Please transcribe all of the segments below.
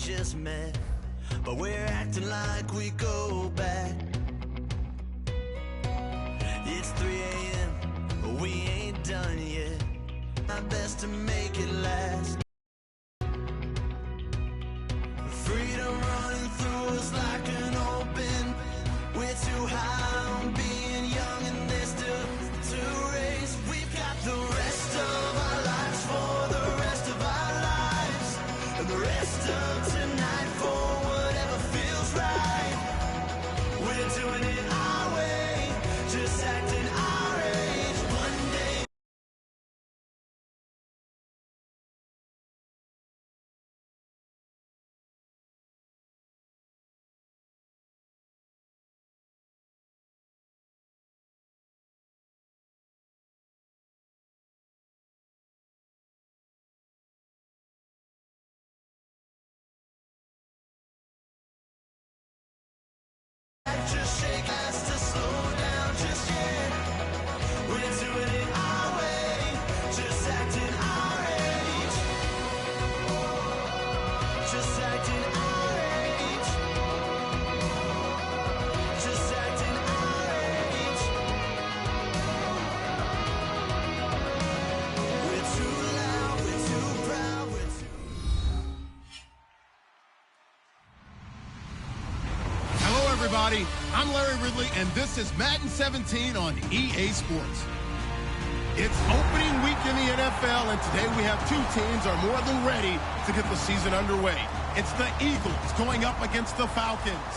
just met, but we're acting like we go back. It's 3 a.m., but we ain't done yet. My best to make it last. Freedom running through us like an open. We're too high on being young, and there's still to race. We've got the rest of our lives for the rest of our lives, and the rest of tonight for whatever feels right. We're doing it our way, just acting our age. One day. Just shake us to slow down just yet. We're doing it our way, just acting our age. Just acting our age. Just acting our age. We're too loud, we're too proud, we're too... Hello, everybody. I'm Larry Ridley, and this is Madden 17 on EA Sports. It's opening week in the NFL, and today we have two teams are more than ready to get the season underway. It's the Eagles going up against the Falcons.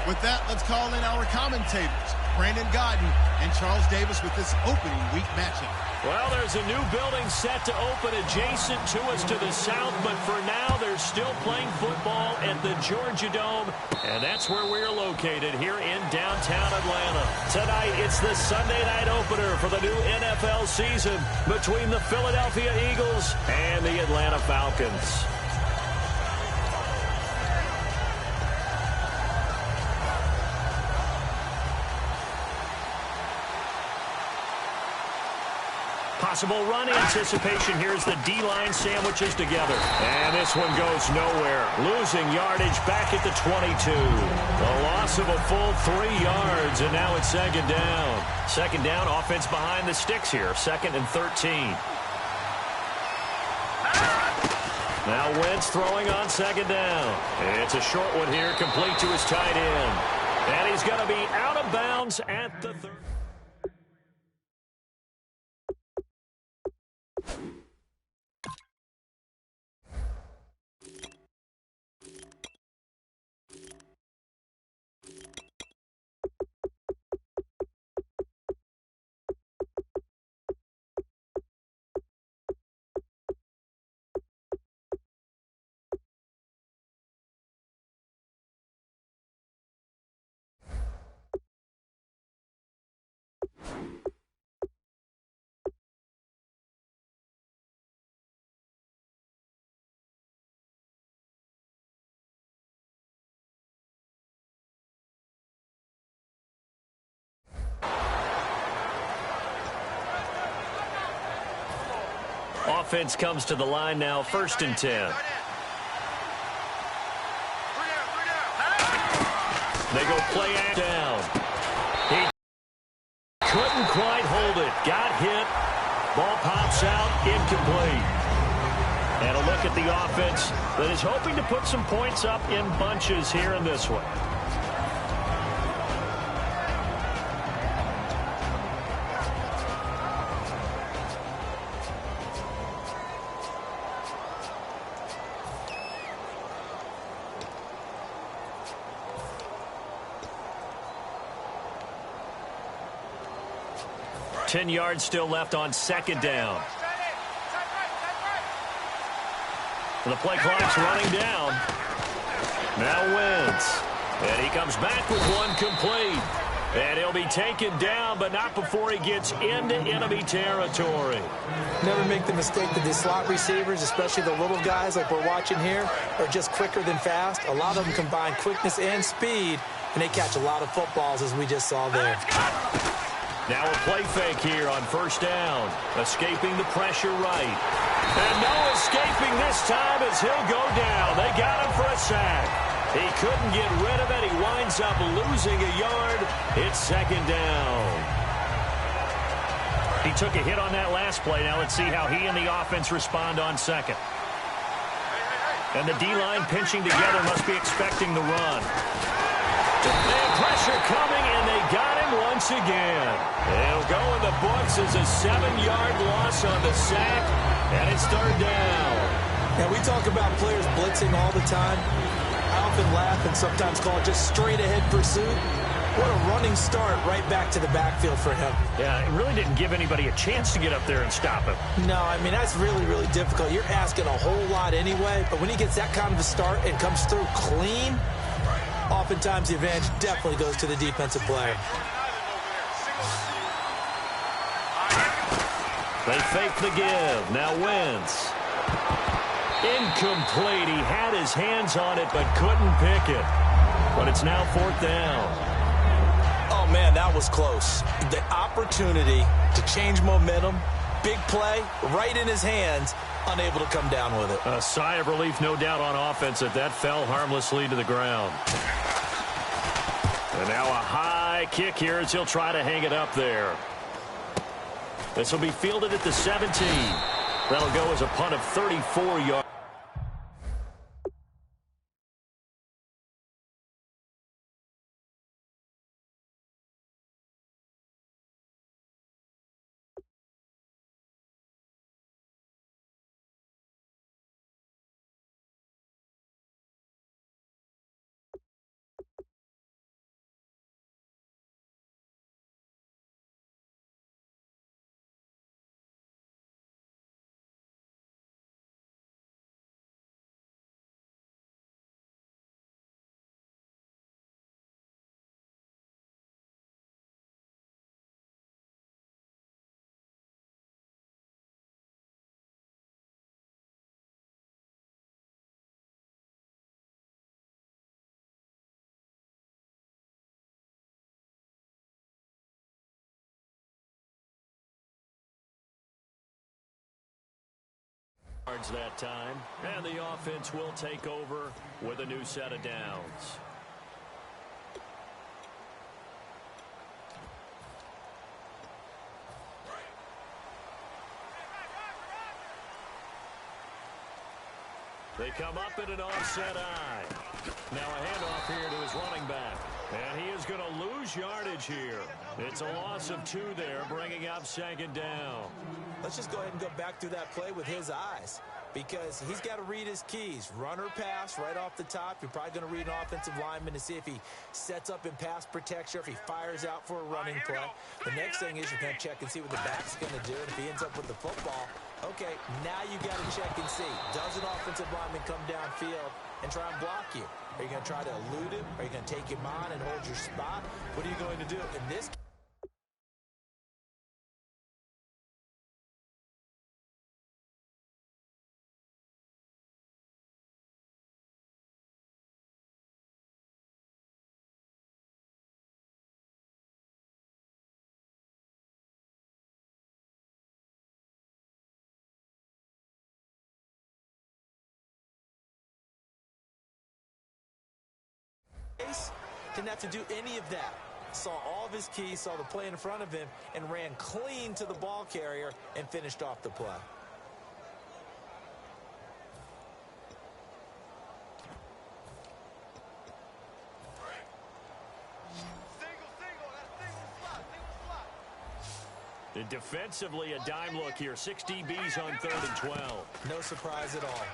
With that, let's call in our commentators, Brandon Godden and Charles Davis, with this opening week matchup. Well, there's a new building set to open adjacent to us to the south, but for now, they're still playing football at the Georgia Dome, and that's where we're located here in downtown Atlanta. Tonight, it's the Sunday night opener for the new NFL season between the Philadelphia Eagles and the Atlanta Falcons. Possible run anticipation. Here's the D-line sandwiches together. And this one goes nowhere. Losing yardage back at the 22. A loss of a full 3 yards, and now it's second down. Second down, offense behind the sticks here. 2nd and 13. Now Wentz throwing on second down. It's a short one here, complete to his tight end. And he's going to be out of bounds at the 30. Offense comes to the line now, 1st and 10. They go play down. He couldn't quite hold it. Got hit. Ball pops out, incomplete. And a look at the offense that is hoping to put some points up in bunches here in this one. Ten yards still left on second down. The play clock's running down. Now Wentz. And he comes back with one complete. And he'll be taken down, but not before he gets into enemy territory. Never make the mistake that the slot receivers, especially the little guys like we're watching here, are just quicker than fast. A lot of them combine quickness and speed, and they catch a lot of footballs, as we just saw there. Now a play fake here on 1st down. Escaping the pressure right. And no escaping this this time as he'll go down. They got him for a sack. He couldn't get rid of it. He winds up losing a yard. It's second down. He took a hit on that last play. Now let's see how he and the offense respond on second. And the D-line pinching together must be expecting the run. And pressure coming, and they got him once again. It'll go in the books as a 7-yard loss on the sack, and it's third down. Yeah, we talk about players blitzing all the time. I often laugh and sometimes call it just straight-ahead pursuit. What a running start right back to the backfield for him. Yeah, it really didn't give anybody a chance to get up there and stop him. No, I mean, that's really, really difficult. You're asking a whole lot anyway, but when he gets that kind of a start and comes through clean, oftentimes the advantage definitely goes to the defensive player. They fake the give. Now Wentz. Incomplete. He had his hands on it but couldn't pick it. But it's now fourth down. Oh, man, that was close. The opportunity to change momentum, big play, right in his hands, unable to come down with it. A sigh of relief, no doubt, on offense that fell harmlessly to the ground. And now a high kick here as he'll try to hang it up there. This will be fielded at the 17. That'll go as a punt of 34 yards. That time, and the offense will take over with a new set of downs. They come up in an offset eye. Now a handoff here to his running back. And he is going to lose yardage here. It's a loss of 2 there, bringing up second down. Let's just go ahead and go back through that play with his eyes, because he's got to read his keys. Run or pass right off the top. You're probably going to read an offensive lineman to see if he sets up in pass protection or if he fires out for a running play. The next thing is you're going to check and see what the back's going to do. And if he ends up with the football, okay, now you got to check and see. Does an offensive lineman come downfield and try and block you? Are you going to try to elude him? Are you going to take him on and hold your spot? What are you going to do? In this case, didn't have to do any of that. Saw all of his keys, saw the play in front of him, and ran clean to the ball carrier and finished off the play. Defensively, a dime look here. 6 DBs on 3rd and 12. No surprise at all.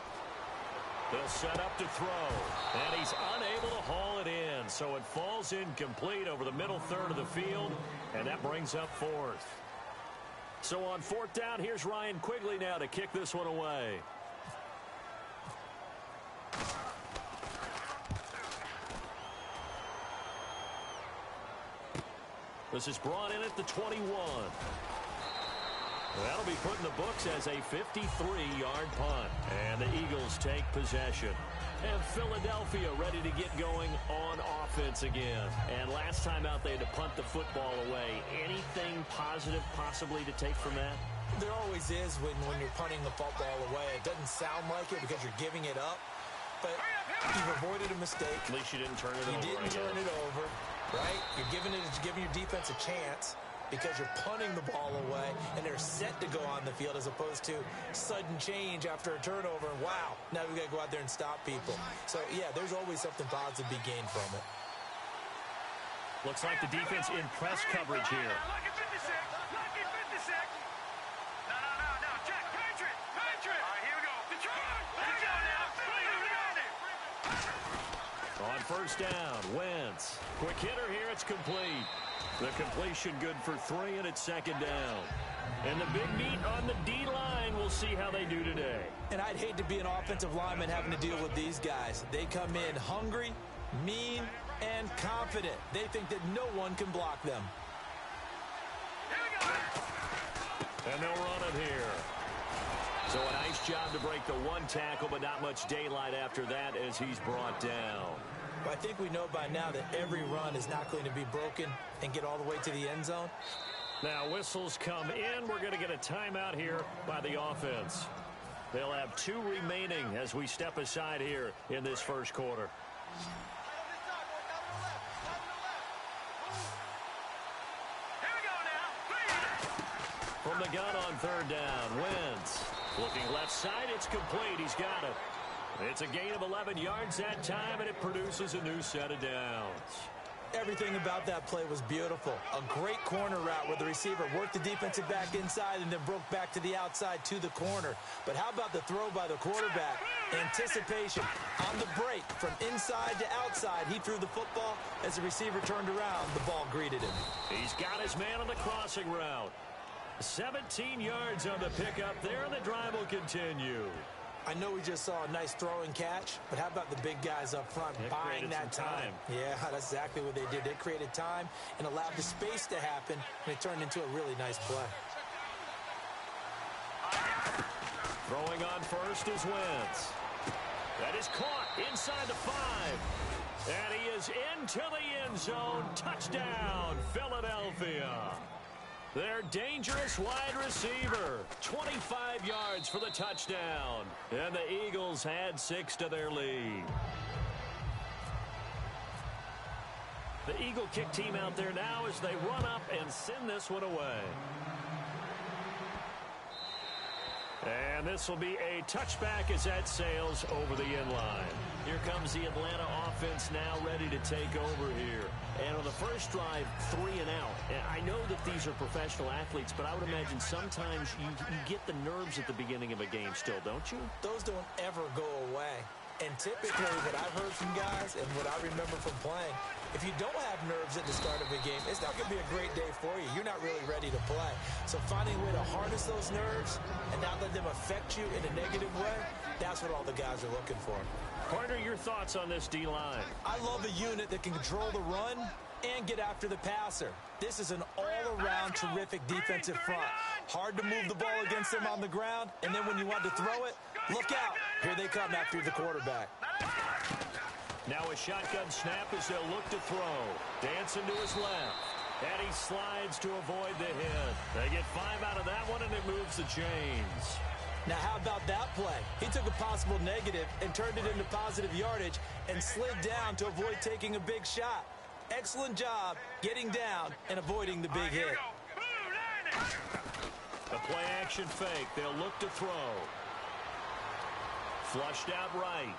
They'll set up to throw, and he's unable to haul it in, so it falls incomplete over the middle third of the field, and that brings up 4th. So on 4th down, here's Ryan Quigley now to kick this one away. This is brought in at the 21. That'll be put in the books as a 53-yard punt. And the Eagles take possession. And Philadelphia ready to get going on offense again. And last time out, they had to punt the football away. Anything positive possibly to take from that? There always is when you're punting the football away. It doesn't sound like it because you're giving it up, but you've avoided a mistake. At least you didn't turn it over. You didn't turn it over, right? You're giving your defense a chance because you're punting the ball away, and they're set to go on the field as opposed to sudden change after a turnover. And wow, now we got to go out there and stop people. So, yeah, there's always something positive to be gained from it. Looks like the defense in press coverage here. Lucky 56. Lucky 56. No. Check. Patriot. All right, here we go. Detroit. Let it go now. On first down, Wentz. Quick hitter here. It's complete. The completion good for 3, and it's second down. And the big meat on the D-line. We'll see how they do today. And I'd hate to be an offensive lineman having to deal with these guys. They come in hungry, mean, and confident. They think that no one can block them. And they'll run it here. So a nice job to break the one tackle, but not much daylight after that as he's brought down. Well, I think we know by now that every run is not going to be broken and get all the way to the end zone. Now whistles come in. We're going to get a timeout here by the offense. They'll have 2 remaining as we step aside here in this first quarter. From the gun on third down, Wentz. Looking left side, it's complete. He's got it. It's a gain of 11 yards that time, and it produces a new set of downs. Everything about that play was beautiful. A great corner route where the receiver worked the defensive back inside and then broke back to the outside to the corner. But how about the throw by the quarterback? Anticipation on the break from inside to outside. He threw the football. As the receiver turned around, the ball greeted him. He's got his man on the crossing route. 17 yards on the pickup there, and the drive will continue. I know we just saw a nice throwing catch, but how about the big guys up front buying that time? Yeah, that's exactly what they did. They created time and allowed the space to happen, and it turned into a really nice play. Throwing on first is Wentz. That is caught inside the 5. And he is into the end zone. Touchdown, Philadelphia. Their dangerous wide receiver. 25 yards for the touchdown. And the Eagles add 6 to their lead. The Eagle kick team out there now as they run up and send this one away. And this will be a touchback as that sails over the end line. Here comes the Atlanta offense now ready to take over here. And on the first drive, 3 and out. And I know that these are professional athletes, but I would imagine sometimes you get the nerves at the beginning of a game still, don't you? Those don't ever go away. And typically what I've heard from guys and what I remember from playing, if you don't have nerves at the start of a game, it's not going to be a great day for you. You're not really ready to play. So finding a way to harness those nerves and not let them affect you in a negative way, that's what all the guys are looking for. Partner, your thoughts on this D-line? I love a unit that can control the run and get after the passer. This is an all-around terrific defensive front. Hard to move the ball against them on the ground, and then when you want to throw it, look out. Here they come after the quarterback. Now a shotgun snap as they'll look to throw. Dancing to his left. And he slides to avoid the hit. They get 5 out of that one, and it moves the chains. Now, how about that play? He took a possible negative and turned it into positive yardage and slid down to avoid taking a big shot. Excellent job getting down and avoiding the big hit. The play action fake. They'll look to throw. Flushed out right.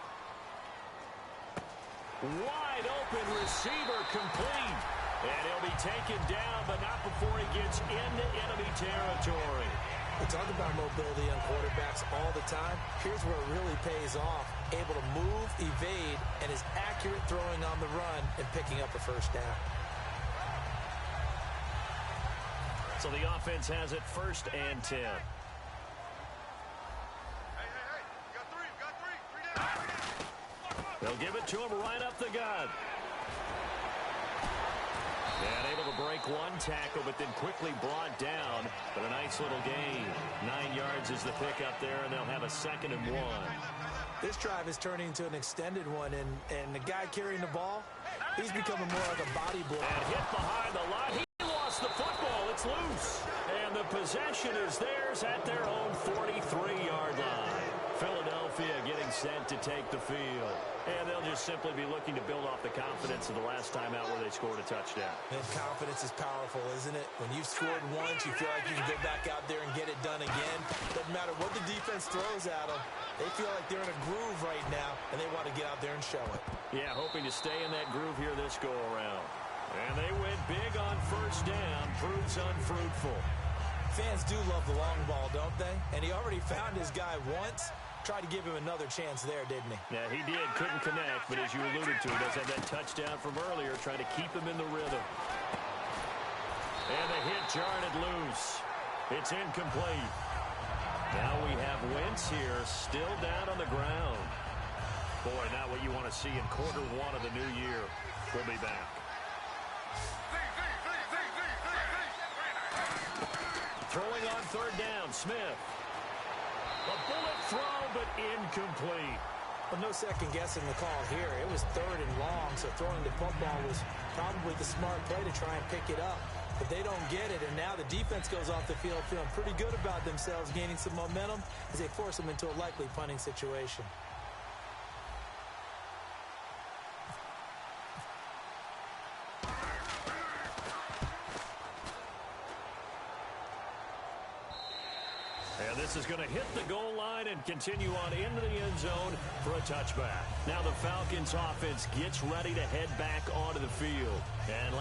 Wide open receiver complete. And he'll be taken down, but not before he gets into enemy territory. We talk about mobility on quarterbacks all the time. Here's where it really pays off. Able to move, evade, and is accurate throwing on the run and picking up a first down. So the offense has it 1st and 10. They'll give it to him right up the gut. And able to break one tackle, but then quickly brought down. But a nice little gain. 9 yards is the pickup there, and they'll have a 2nd and 1. This drive is turning into an extended one, and the guy carrying the ball, he's becoming more like a body blow. And hit behind the line. He lost the football. it's loose. And the possession is theirs at their own 43-yard line. Philadelphia getting set to take the field. And they'll just simply be looking to build off the confidence of the last time out where they scored a touchdown. And confidence is powerful, isn't it? When you've scored once, you feel like you can go back out there and get it done again. Doesn't matter what the defense throws at them. They feel like they're in a groove right now, and they want to get out there and show it. Yeah, hoping to stay in that groove here this go-around. And they went big on first down. Proves unfruitful. Fans do love the long ball, don't they? And he already found his guy once. Tried to give him another chance there, didn't he? Yeah, he did. Couldn't connect, but as you alluded to, he does have that touchdown from earlier, trying to keep him in the rhythm. And the hit jarred it loose. It's incomplete. Now we have Wentz here, still down on the ground. Boy, not what you want to see in quarter one of the new year. We'll be back. Throwing on third down, Smith. A bullet throw, but incomplete. Well, no second guessing the call here. It was third and long, so throwing the football was probably the smart play to try and pick it up. But they don't get it, and now the defense goes off the field feeling pretty good about themselves, gaining some momentum as they force them into a likely punting situation. And this is going to hit the goal line and continue on into the end zone for a touchback. Now the Falcons offense gets ready to head back onto the field. And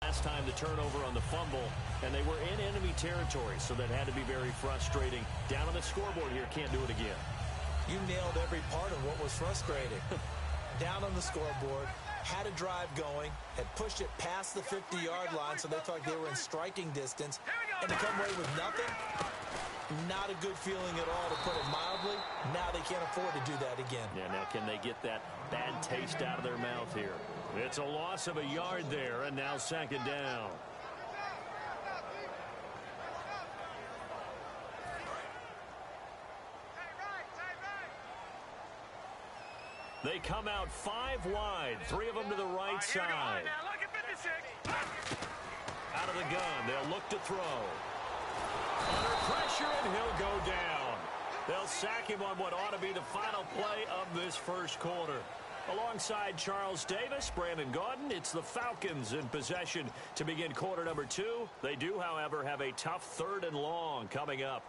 last time the turnover on the fumble, and they were in enemy territory, so that had to be very frustrating. Down on the scoreboard here, can't do it again. You nailed every part of what was frustrating. Down on the scoreboard, had a drive going, had pushed it past the 50-yard line, so they thought they were in striking distance, and to come away with nothing, not a good feeling at all, to put it mildly. Now they can't afford to do that again. Yeah, now can they get that bad taste out of their mouth here? It's a loss of a yard there, and now second down. They come out 5 wide, 3 of them to the right side. Out of the gun, they'll look to throw. Under pressure, and he'll go down. They'll sack him on what ought to be the final play of this first quarter. Alongside Charles Davis, Brandon Gaudin, it's the Falcons in possession to begin quarter number 2. They do, however, have a tough third and long coming up.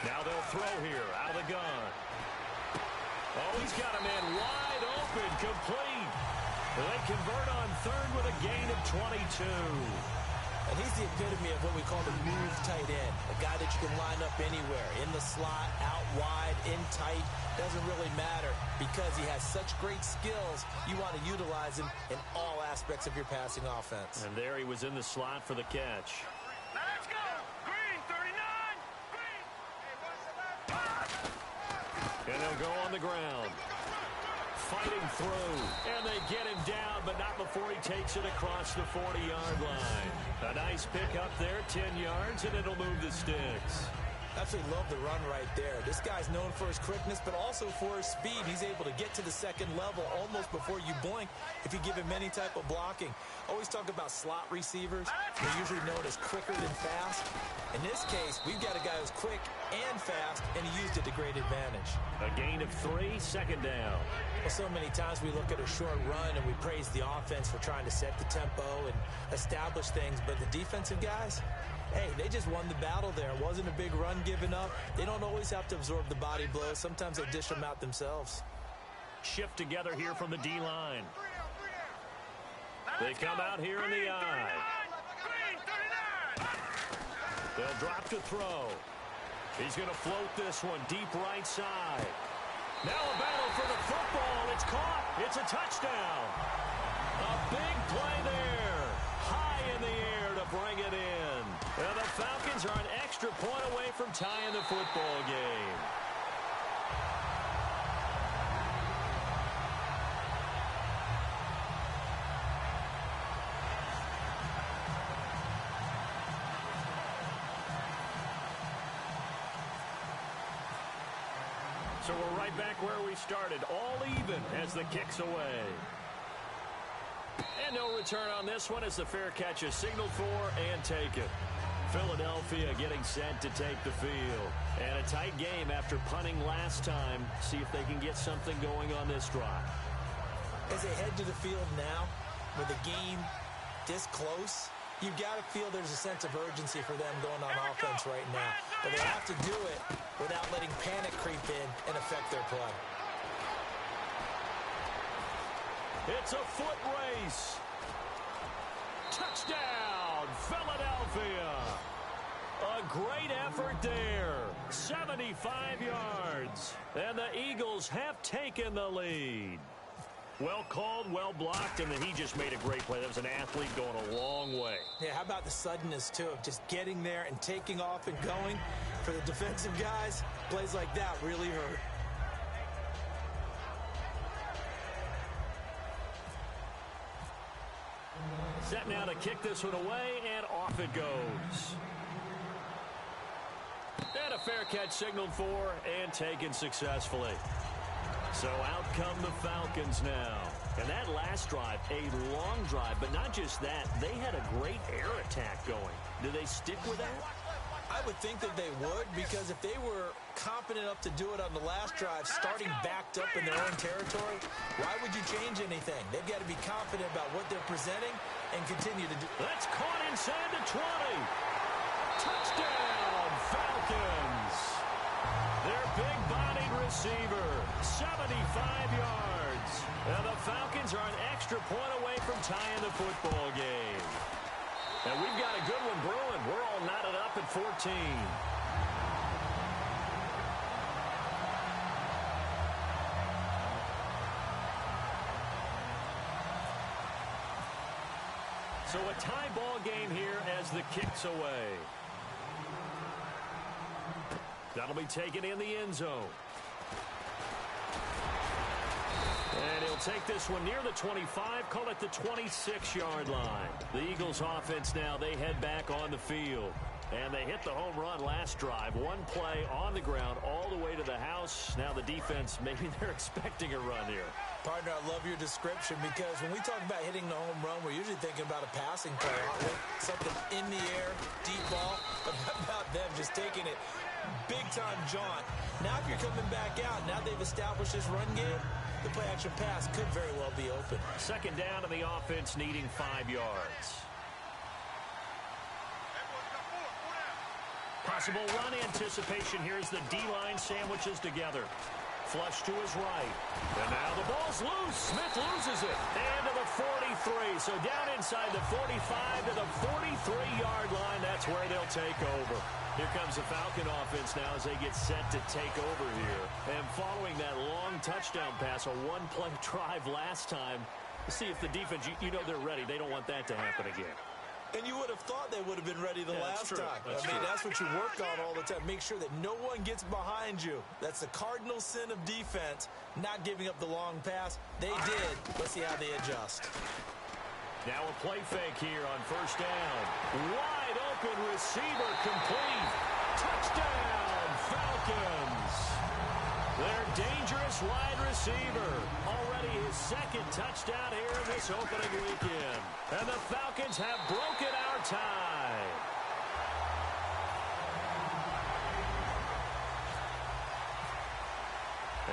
Now they'll throw here out of the gun. Oh, he's got a man wide open, complete. They convert on third with a gain of 22. And he's the epitome of what we call the move tight end, a guy that you can line up anywhere, in the slot, out wide, in tight. Doesn't really matter because he has such great skills. You want to utilize him in all aspects of your passing offense. And there he was in the slot for the catch. Let's go! Green, 39! Green! And they'll go on the ground. Fighting through. And they get him down, but not before he takes it across the 40-yard line. A nice pick up there, 10 yards, and it'll move the sticks. Absolutely love the run right there. This guy's known for his quickness, but also for his speed. He's able to get to the second level almost before you blink if you give him any type of blocking. Always talk about slot receivers. They're usually known as quicker than fast. In this case, we've got a guy who's quick and fast, and he used it to great advantage. A gain of 3, second down. Well, so many times we look at a short run and we praise the offense for trying to set the tempo and establish things, but the defensive guys, hey, they just won the battle there. It wasn't a big run given up. They don't always have to absorb the body blows. Sometimes they dish them out themselves. Shift together here from the D-line. They come out here in the eye. They'll drop to throw. He's going to float this one deep right side. Now a battle for the football. It's caught. It's a touchdown. A big play there. High in the air to bring it in. And the Falcons are an extra point away from tying the football game. So we're right back where we started, all even as the kick's away. And no return on this one as the fair catch is signaled for and taken. Philadelphia getting set to take the field. And a tight game after punting last time. See if they can get something going on this drive. As they head to the field now, with the game this close, you've got to feel there's a sense of urgency for them going on offense right now. But they have to do it without letting panic creep in and affect their play. It's a foot race. Touchdown, Philadelphia. A great effort there. 75 yards. And the Eagles have taken the lead. Well called, well blocked, and then he just made a great play. That was an athlete going a long way. Yeah, how about the suddenness, too, of just getting there and taking off and going? For the defensive guys, plays like that really hurt. Set now to kick this one away, and off it goes. And a fair catch signaled for and taken successfully. So out come the Falcons now. And that last drive, a long drive, but not just that. They had a great air attack going. Do they stick with that? I would think that they would, because if they were confident enough to do it on the last drive, starting backed up in their own territory, why would you change anything? They've got to be confident about what they're presenting and continue to do. That's caught inside the 20. Touchdown, Falcons. Their big-bodied receiver, 75 yards. And the Falcons are an extra point away from tying the football game. And we've got a good one brewing. We're all knotted up at 14. So a tie ball game here as the kick's away. That'll be taken in the end zone. And he'll take this one near the 25, call it the 26-yard line. The Eagles offense now, they head back on the field. And they hit the home run last drive. One play on the ground all the way to the house. Now the defense, maybe they're expecting a run here. Partner, I love your description, because when we talk about hitting the home run, we're usually thinking about a passing play, aren't we? Something in the air, deep ball. But how about them just taking it big-time jaunt? Now if you're coming back out, now they've established this run game, the play-action pass could very well be open. Second down to the offense, needing 5 yards. Possible run anticipation. Here's the D-line sandwiches together. Flush to his right. And now the ball's loose. Smith loses it. And to the 43. So down inside the 45 to the 43-yard line. That's where they'll take over. Here comes the Falcon offense now as they get set to take over here. And following that long touchdown pass, a one-play drive last time, see if the defense, you know they're ready. They don't want that to happen again. And you would have thought they would have been ready the last time. That's what you work on all the time. Make sure that no one gets behind you. That's the cardinal sin of defense, not giving up the long pass. They did. Let's see how they adjust. Now a play fake here on first down. Wide open receiver complete. Touchdown, Falcons. Their dangerous wide receiver. Already his second touchdown here in this opening weekend. And the Falcons have broken our tie.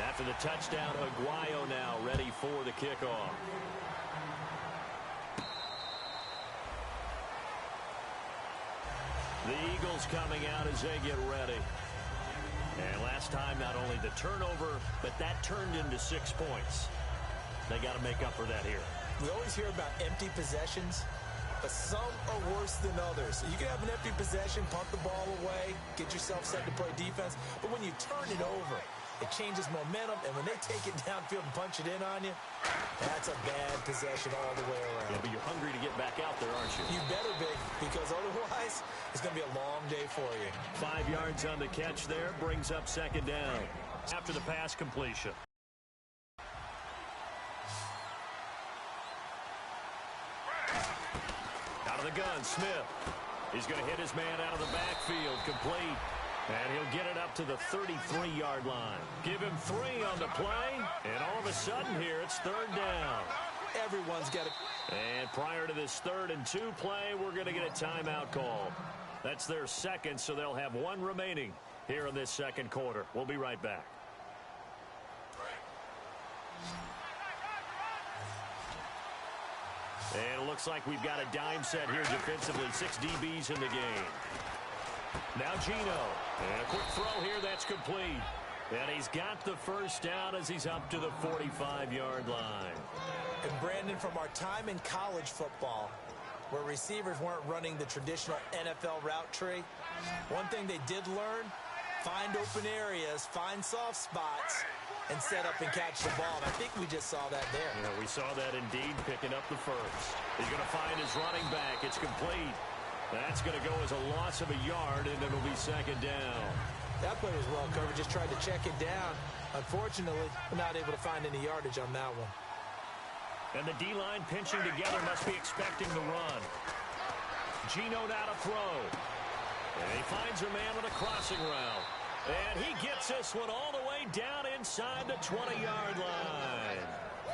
After the touchdown, Aguayo now ready for the kickoff. The Eagles coming out as they get ready. And last time, not only the turnover, but that turned into 6 points. They got to make up for that here. We always hear about empty possessions, but some are worse than others. You can have an empty possession, punt the ball away, get yourself set to play defense, but when you turn it over, it changes momentum, and when they take it downfield and punch it in on you, that's a bad possession all the way around. Yeah, but you're hungry to get back out there, aren't you? You better be, because otherwise, it's going to be a long day for you. 5 yards on the catch there, brings up second down after the pass completion. Out of the gun, Smith. He's going to hit his man out of the backfield, complete. And he'll get it up to the 33-yard line. Give him 3 on the play, and all of a sudden here, it's third down. Everyone's got it. And prior to this 3rd and 2 play, we're going to get a timeout call. That's their second, so they'll have 1 remaining here in this second quarter. We'll be right back. And it looks like we've got a dime set here defensively. 6 DBs in the game. Now Gino. And a quick throw here that's complete. And he's got the first down as he's up to the 45-yard line. And Brandon, from our time in college football, where receivers weren't running the traditional NFL route tree, one thing they did learn, find open areas, find soft spots, and set up and catch the ball. And I think we just saw that there. Yeah, we saw that indeed, picking up the first. He's going to find his running back. It's complete. That's going to go as a loss of a yard, and it'll be second down. That play was well covered. Just tried to check it down. Unfortunately, not able to find any yardage on that one. And the D-line pinching together must be expecting the run. Gino now to throw. And he finds a man with a crossing route. And he gets this one all the way down inside the 20-yard line.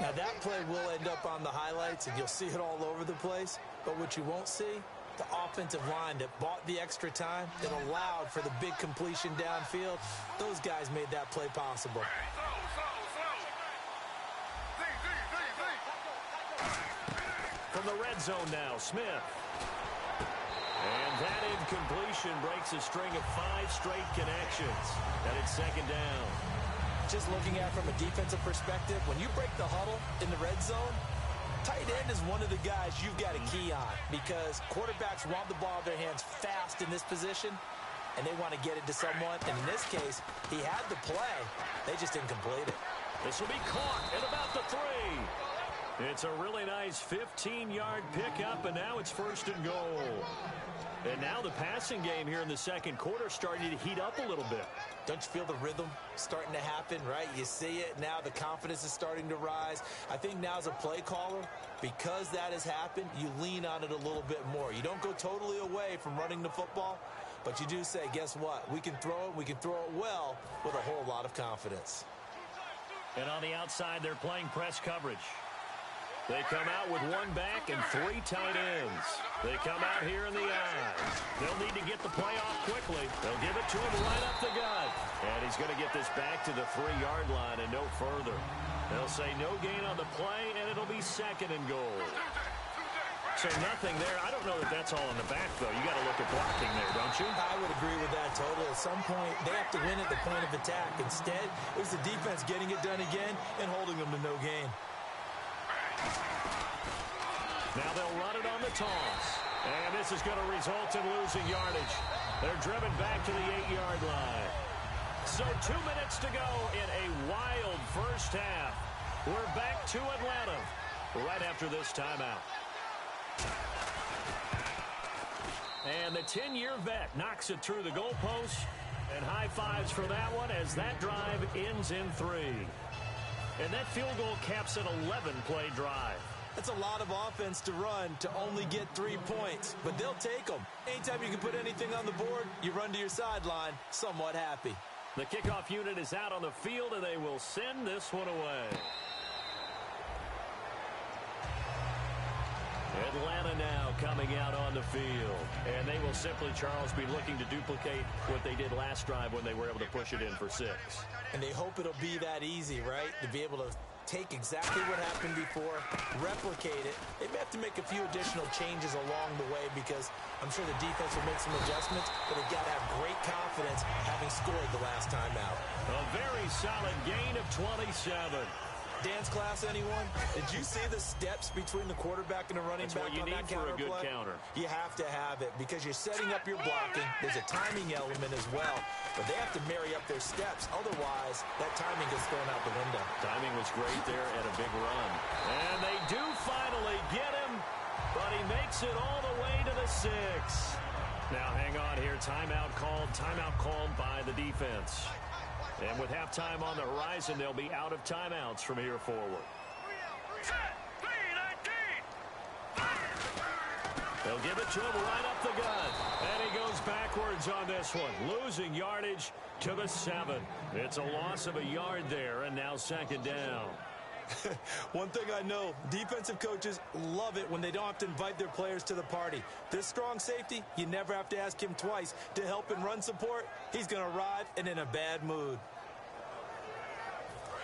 Now that play will end up on the highlights, and you'll see it all over the place. But what you won't see, the offensive line that bought the extra time, that allowed for the big completion downfield, those guys made that play possible. From the red zone now, Smith. And that incompletion breaks a string of 5 straight connections. And it's second down. Just looking at it from a defensive perspective, when you break the huddle in the red zone, tight end is one of the guys you've got a key on, because quarterbacks want the ball in their hands fast in this position, and they want to get it to someone. And in this case, he had the play. They just didn't complete it. This will be caught at about the 3. It's a really nice 15-yard pickup, and now it's first and goal. And now the passing game here in the second quarter starting to heat up a little bit. Don't you feel the rhythm starting to happen, right? You see it now. The confidence is starting to rise. I think now as a play caller, because that has happened, you lean on it a little bit more. You don't go totally away from running the football, but you do say, guess what? We can throw it. We can throw it well with a whole lot of confidence. And on the outside, they're playing press coverage. They come out with 1 back and 3 tight ends. They come out here in the eye. They'll need to get the play off quickly. They'll give it to him right up the gut. And he's going to get this back to the 3-yard line and no further. They'll say no gain on the play, and it'll be second and goal. So nothing there. I don't know that that's all in the back, though. You got to look at blocking there, don't you? I would agree with that totally. At some point, they have to win at the point of attack. Instead, it was the defense getting it done again and holding them to no gain. Now they'll run it on the toss. And this is going to result in losing yardage. They're driven back to the 8-yard line. So 2 minutes to go in a wild first half. We're back to Atlanta right after this timeout. And the 10-year vet knocks it through the goalpost. And high fives for that one as that drive ends in 3. And that field goal caps an 11-play drive. That's a lot of offense to run to only get 3 points, but they'll take them. Anytime you can put anything on the board, you run to your sideline somewhat happy. The kickoff unit is out on the field, and they will send this one away. Atlanta now coming out on the field. And they will simply, Charles, be looking to duplicate what they did last drive when they were able to push it in for 6. And they hope it'll be that easy, right? To be able to take exactly what happened before, replicate it. They may have to make a few additional changes along the way, because I'm sure the defense will make some adjustments, but they've got to have great confidence having scored the last time out. A very solid gain of 27. Dance class, anyone? Did you see the steps between the quarterback and the running back on that counter play? That's what you need for a good counter. You have to have it because you're setting up your blocking. There's a timing element as well, but they have to marry up their steps. Otherwise, that timing gets thrown out the window. Timing was great there and a big run. And they do finally get him, but he makes it all the way to the 6. Now hang on here. Timeout called by the defense. And with halftime on the horizon, they'll be out of timeouts from here forward. They'll give it to him right up the gut. And he goes backwards on this one, losing yardage to the 7. It's a loss of a yard there, and now second down. One thing I know, defensive coaches love it when they don't have to invite their players to the party. This strong safety, you never have to ask him twice to help in run support. He's going to arrive and in a bad mood.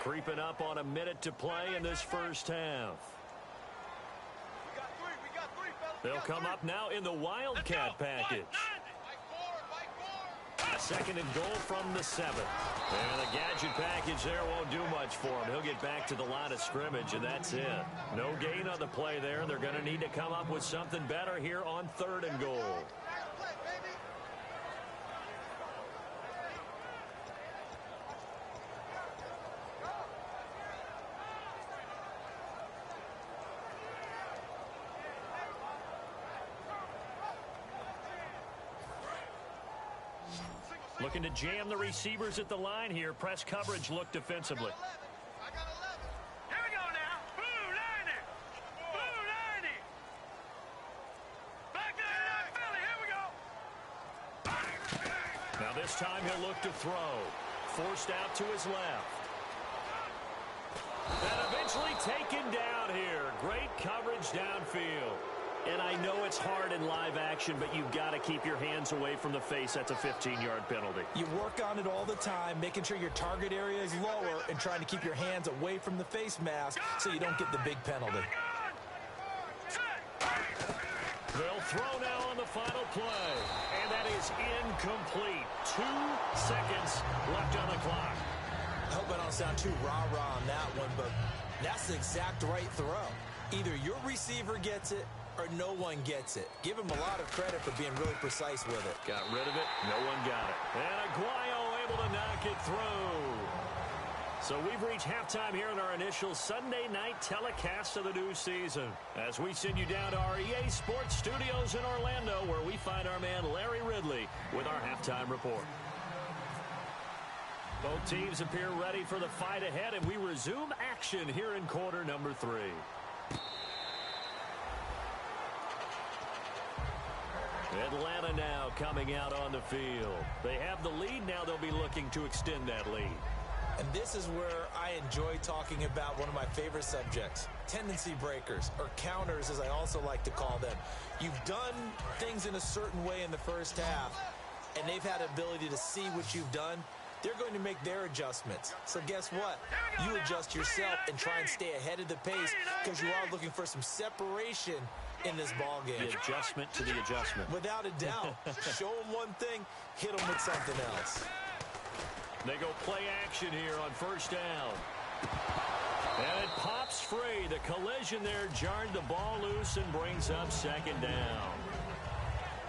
Creeping up on a minute to play in this first half. They'll come up now in the Wildcat package. Second and goal from the 7. And the gadget package there won't do much for him. He'll get back to the line of scrimmage, and that's it. No gain on the play there. They're going to need to come up with something better here on 3rd and goal. Looking to jam the receivers at the line here. Press coverage look defensively. Here we go now. Blue 90. Blue 90. Back to the Philly. Here we go. Now this time he'll look to throw. Forced out to his left. And eventually taken down here. Great coverage downfield. And I know it's hard in live action, but you've got to keep your hands away from the face. That's a 15-yard penalty. You work on it all the time, making sure your target area is lower and trying to keep your hands away from the face mask so you don't get the big penalty. They'll throw now on the final play. And that is incomplete. 2 seconds left on the clock. I hope I don't sound too rah-rah on that one, but that's the exact right throw. Either your receiver gets it or no one gets it. Give him a lot of credit for being really precise with it. Got rid of it. No one got it. And Aguayo able to knock it through. So we've reached halftime here in our initial Sunday night telecast of the new season. As we send you down to our EA Sports Studios in Orlando, where we find our man Larry Ridley with our halftime report. Both teams appear ready for the fight ahead, and we resume action here in quarter number 3. Atlanta now coming out on the field. They have the lead. Now they'll be looking to extend that lead. And this is where I enjoy talking about one of my favorite subjects, tendency breakers, or counters as I also like to call them. You've done things in a certain way in the first half, and they've had ability to see what you've done. They're going to make their adjustments. So guess what? You adjust yourself and try and stay ahead of the pace because you are looking for some separation in this ball game. The adjustment to the adjustment. Without a doubt. Show them one thing, hit them with something else. They go play action here on first down. And it pops free. The collision there jarred the ball loose and brings up second down.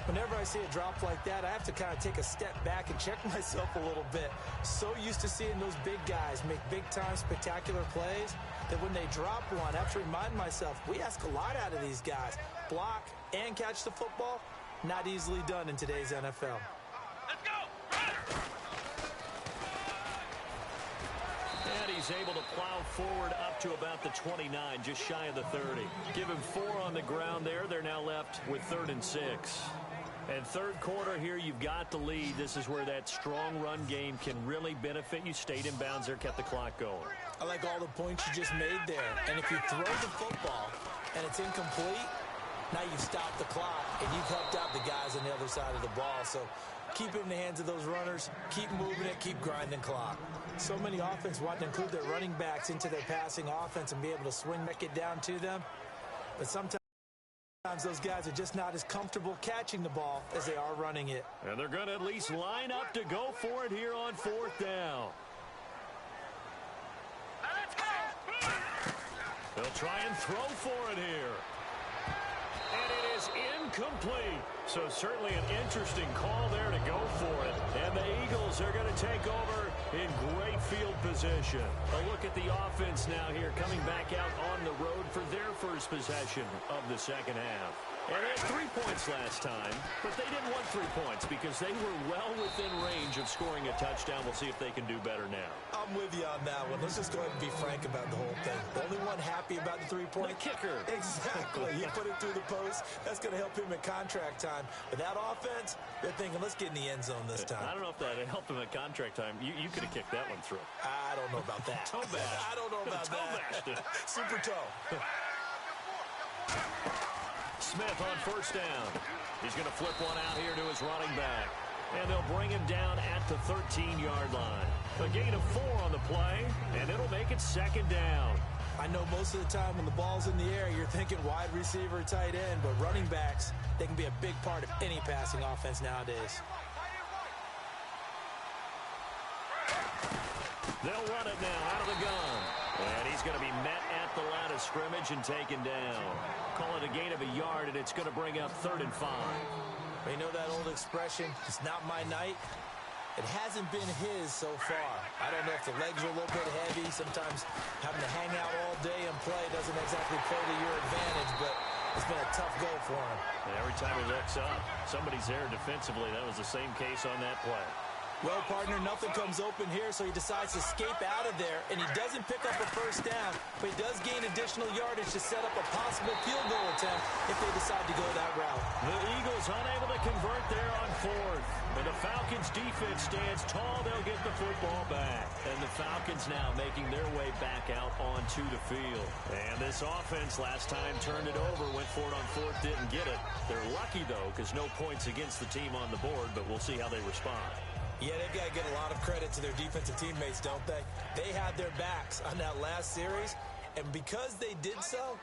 Whenever I see a drop like that, I have to kind of take a step back and check myself a little bit. So used to seeing those big guys make big-time spectacular plays that when they drop one, I have to remind myself, we ask a lot out of these guys. Block and catch the football, not easily done in today's NFL. Let's go. And he's able to plow forward up to about the 29, just shy of the 30. Give him 4 on the ground there. They're now left with 3rd and 6. And third quarter here, you've got the lead. This is where that strong run game can really benefit you. Stayed in bounds there, kept the clock going. I like all the points you just made there. And if you throw the football and it's incomplete, now you've stopped the clock and you've helped out the guys on the other side of the ball. So keep it in the hands of those runners. Keep moving it. Keep grinding clock. So many offense want to include their running backs into their passing offense and be able to swing it down to them. But sometimes those guys are just not as comfortable catching the ball as they are running it. And they're going to at least line up to go for it here on 4th down. Let's go. try and throw for it here. And it is incomplete. So certainly an interesting call there to go for it. And the Eagles are going to take over in great field position. A look at the offense now here, coming back out on the road for their first possession of the second half. And they had 3 points last time, but they didn't want 3 points because they were well within range of scoring a touchdown. We'll see if they can do better now. I'm with you on that one. Let's just go ahead and be frank about the whole thing. The only one happy about the 3-point? The kicker. Exactly. He put it through the post. That's going to help him at contract time. But that offense, they're thinking, let's get in the end zone this time. I don't know if that helped him at contract time. You could have kicked that one through. I don't know about that. Toe bash. I don't know about that. Super toe. Smith on first down. He's going to flip one out here to his running back. And they'll bring him down at the 13-yard line. A gain of 4 on the play, and it'll make it second down. I know most of the time when the ball's in the air, you're thinking wide receiver, tight end, but running backs, they can be a big part of any passing offense nowadays. They'll run it now out of the gun. And he's going to be met at the line of scrimmage and taken down. Call it a gain of a yard, and it's going to bring up 3rd and 5. You know that old expression, it's not my night? It hasn't been his so far. I don't know if the legs are a little bit heavy. Sometimes having to hang out all day and play doesn't exactly play to your advantage, but it's been a tough go for him. And every time he looks up, somebody's there defensively. That was the same case on that play. Well, partner, nothing comes open here, so he decides to escape out of there, and he doesn't pick up a first down, but he does gain additional yardage to set up a possible field goal attempt if they decide to go that route. The Eagles unable to convert there on 4th. And the Falcons' defense stands tall. They'll get the football back. And the Falcons now making their way back out onto the field. And this offense last time turned it over, went for it on 4th, didn't get it. They're lucky, though, because no points against the team on the board, but we'll see how they respond. Yeah, they've got to get a lot of credit to their defensive teammates, don't they? They had their backs on that last series, and because they did so,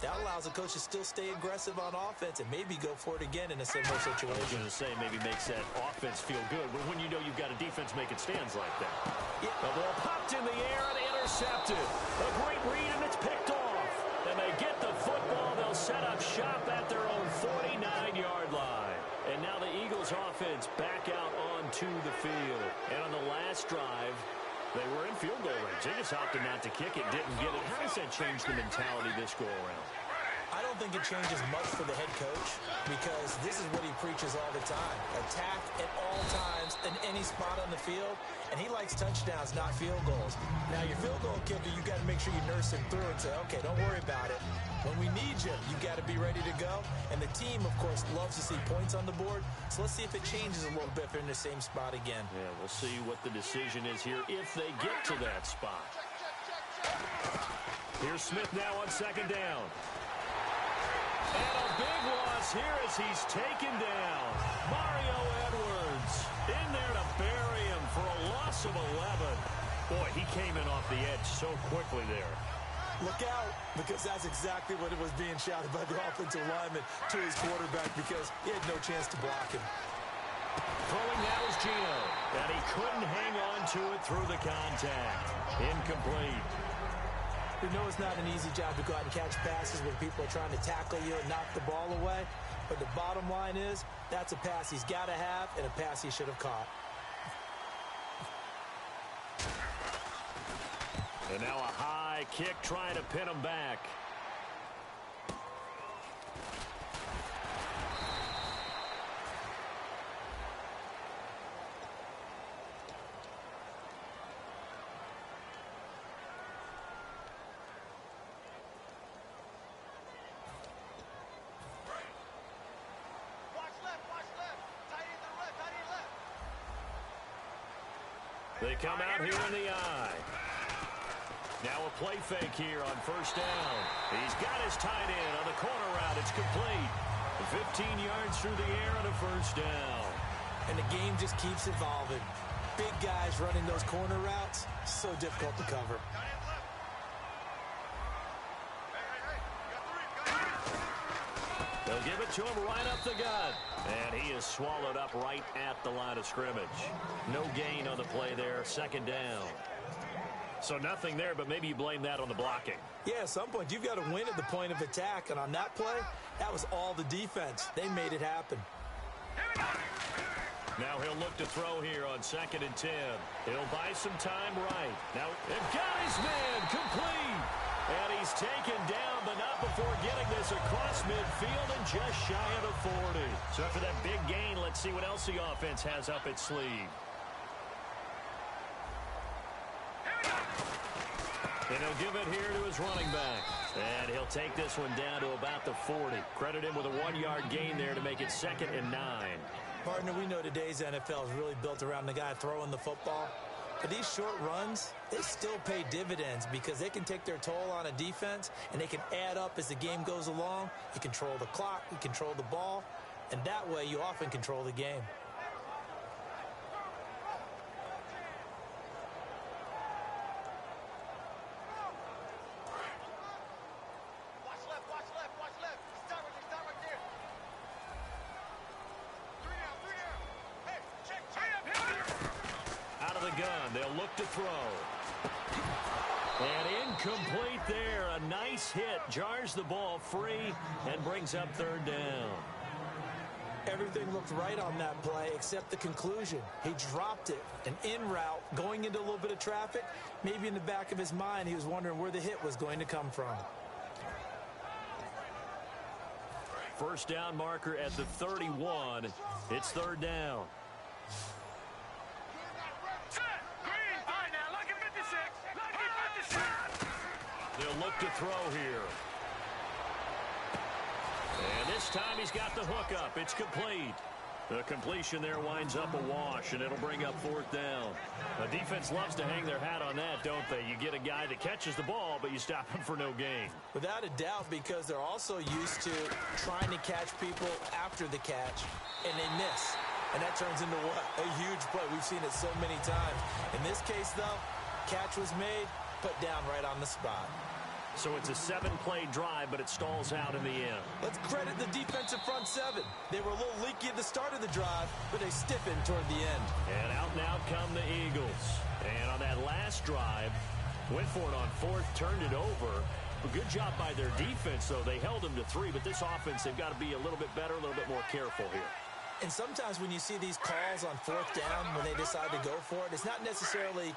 that allows the coach to still stay aggressive on offense and maybe go for it again in a similar situation. I was going to say maybe makes that offense feel good, but when you know you've got a defense making stands like that. Yeah. The ball popped in the air and intercepted. A great read, and it's picked off. And they get the football. They'll set up shop at their own 49-yard line. And now the Eagles offense back out onto the field. And on the last drive, they were in field goal range. They just opted not to kick it, didn't get it. How does that change the mentality this go around? I don't think it changes much for the head coach because this is what he preaches all the time. Attack at all times in any spot on the field, and he likes touchdowns, not field goals. Now, your field goal kicker, you got to make sure you nurse him through and say, okay, don't worry about it. When we need you, you got to be ready to go. And the team, of course, loves to see points on the board. So let's see if it changes a little bit if they're in the same spot again. Yeah, we'll see what the decision is here if they get to that spot. Here's Smith now on second down. And a big loss here as he's taken down. Mario Edwards in there to bury him for a loss of 11. Boy, he came in off the edge so quickly there. Look out, because that's exactly what it was being shouted by the offensive lineman to his quarterback because he had no chance to block him. Throwing now is Gino, and he couldn't hang on to it through the contact. Incomplete. We know it's not an easy job to go out and catch passes when people are trying to tackle you and knock the ball away, but the bottom line is that's a pass he's got to have and a pass he should have caught. And now a high kick trying to pin him back. They come out here in the eye. Now a play fake here on first down. He's got his tight end on the corner route. It's complete. 15 yards through the air on a first down. And the game just keeps evolving. Big guys running those corner routes, so difficult to cover. They'll give it to him right up the gut. And he is swallowed up right at the line of scrimmage. No gain on the play there. Second down. So nothing there, but maybe you blame that on the blocking. Yeah, at some point, you've got to win at the point of attack. And on that play, that was all the defense. They made it happen. Now he'll look to throw here on 2nd and 10. He'll buy some time right. Now, they've got his man complete. And he's taken down, but not before getting this across midfield and just shy of the 40. So after that big gain, let's see what else the offense has up its sleeve. And he'll give it here to his running back. And he'll take this one down to about the 40. Credit him with a 1-yard gain there to make it 2nd and 9. Partner, we know today's NFL is really built around the guy throwing the football. But these short runs, they still pay dividends because they can take their toll on a defense and they can add up as the game goes along. You control the clock, you control the ball, and that way you often control the game. They'll look to throw. And incomplete there. A nice hit. Jars the ball free and brings up 3rd down. Everything looked right on that play except the conclusion. He dropped it. An in route going into a little bit of traffic. Maybe in the back of his mind he was wondering where the hit was going to come from. First down marker at the 31. It's 3rd down. They'll look to throw here. And this time he's got the hook up. It's complete. The completion there winds up a wash, and it'll bring up 4th down. The defense loves to hang their hat on that, don't they? You get a guy that catches the ball, but you stop him for no gain. Without a doubt, because they're also used to trying to catch people after the catch, and they miss. And that turns into what? A huge play. We've seen it so many times. In this case, though, catch was made, put down right on the spot. So it's a 7-play drive, but it stalls out in the end. Let's credit the defensive front 7. They were a little leaky at the start of the drive, but they stiffened toward the end. And out come the Eagles. And on that last drive, went for it on 4th, turned it over. A good job by their defense, though. They held them to 3, but this offense, they've got to be a little bit better, a little bit more careful here. And sometimes when you see these calls on 4th down, when they decide to go for it, it's not necessarily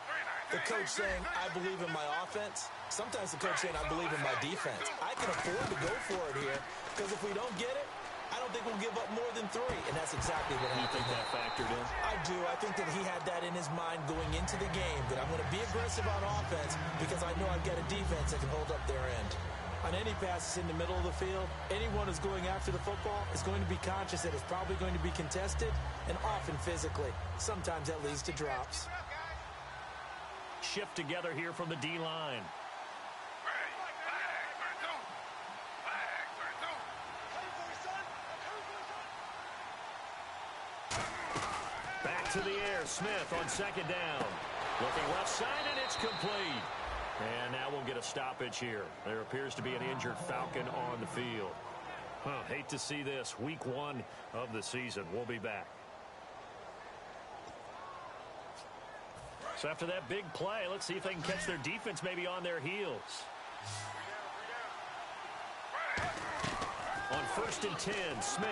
the coach saying, I believe in my offense. Sometimes the coach saying, I believe in my defense. I can afford to go for it here because if we don't get it, I don't think we'll give up more than 3. And that's exactly what happened. You think that factored in? I do. I think that he had that in his mind going into the game, that I'm going to be aggressive on offense because I know I've got a defense that can hold up their end. On any passes in the middle of the field, anyone who's going after the football is going to be conscious that it's probably going to be contested and often physically. Sometimes that leads to drops. Shift together here from the D-line. Back to the air. Smith on 2nd down. Looking left side, and it's complete. And now we'll get a stoppage here. There appears to be an injured Falcon on the field. Hate to see this. Week 1 of the season. We'll be back. So after that big play, let's see if they can catch their defense maybe on their heels. On 1st and 10, Smith.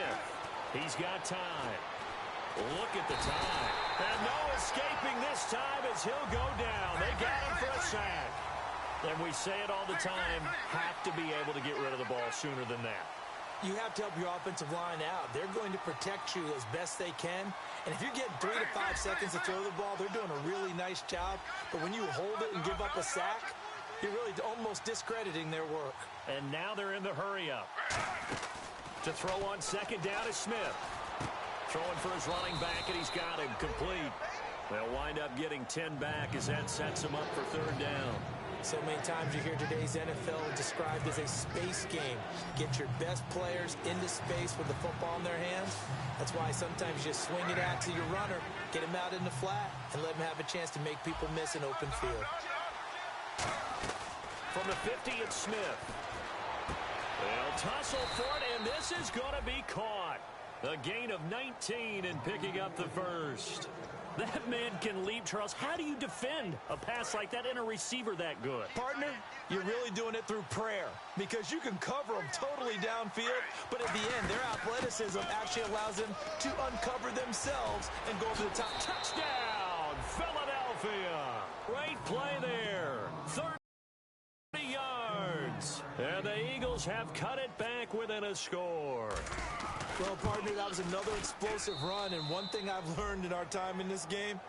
He's got time. Look at the time. And no escaping this time as he'll go down. They got him for a sack. And we say it all the time, have to be able to get rid of the ball sooner than that. You have to help your offensive line out. They're going to protect you as best they can. And if you get 3 to 5 seconds to throw the ball, they're doing a really nice job. But when you hold it and give up a sack, you're really almost discrediting their work. And now they're in the hurry-up. To throw on 2nd down is Smith. Throwing for his running back, and he's got him complete. They'll wind up getting 10 back as that sets him up for 3rd down. So many times you hear today's NFL described as a space game. Get your best players into space with the football in their hands. That's why sometimes you just swing it out to your runner, get him out in the flat, and let him have a chance to make people miss an open field. From the 50, it's Smith. They'll tussle for it, and this is going to be caught. A gain of 19 and picking up the first. That man can leap, Charles. How do you defend a pass like that and a receiver that good? Partner, you're really doing it through prayer because you can cover them totally downfield, but at the end, their athleticism actually allows them to uncover themselves and go over the top. Touchdown, Philadelphia. Great play there. 30 yards. And the Eagles have cut it back within a score. Well, partner, that was another explosive run, and one thing I've learned in our time in this game,